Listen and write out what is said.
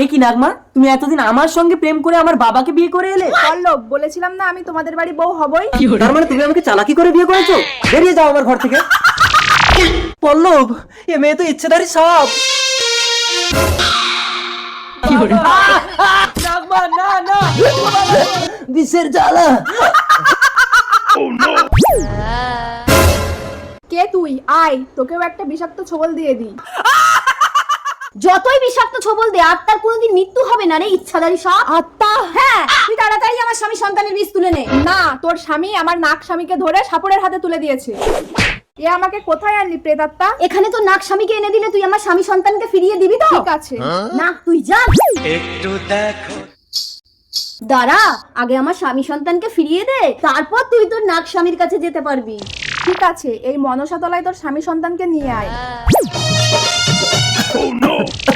এ কি নাগমা, তুমি এতদিন আমার সঙ্গে প্রেম করে আমার বাবাকে বিয়ে করে এলে? পল্লব, বলেছিলাম না আমি তোমাদের বাড়ি বউ হবই। তার মানে তুমি আমাকে চালাকি করে বিয়ে করেছো? বেরিয়ে যাও আমার ঘর থেকে। পল্লব, এ মেয়ে তো ইচ্ছেদারি সাপ। নাগমা, না না, বিষের জ্বালা। কে তুই? আয়, তোকেও একটা বিষাক্ত ছোবল দিয়ে দিই। যতই বিষাক্ত ছোবল দে, আত্মার কোনোদিন মৃত্যু হবে না রে ইচ্ছাধারী সাপ। আত্মা? হ্যাঁ, তুই তাড়াতাড়ি আমার স্বামী সন্তানের বীজ তুলে নে। না, তোর স্বামী আমার নাক স্বামীকে ধরে সাপুড়ের হাতে তুলে দিয়েছে। এ আমাকে কোথায় আনলি প্রেতাত্মা? এখানে তো নাক স্বামীকে এনে দিলে তুই আমার স্বামী সন্তানকে ফিরিয়ে দিবি তো? ঠিক আছে। না, তুই যা। একটু দেখো। দাঁড়া, আগে আমার স্বামী সন্তানকে ফিরিয়ে দে, তারপর তুই তোর নাক স্বামীর কাছে যেতে পারবি। ঠিক আছে, এই মনসাতলায় তোর স্বামী সন্তানকে নিয়ে আয়।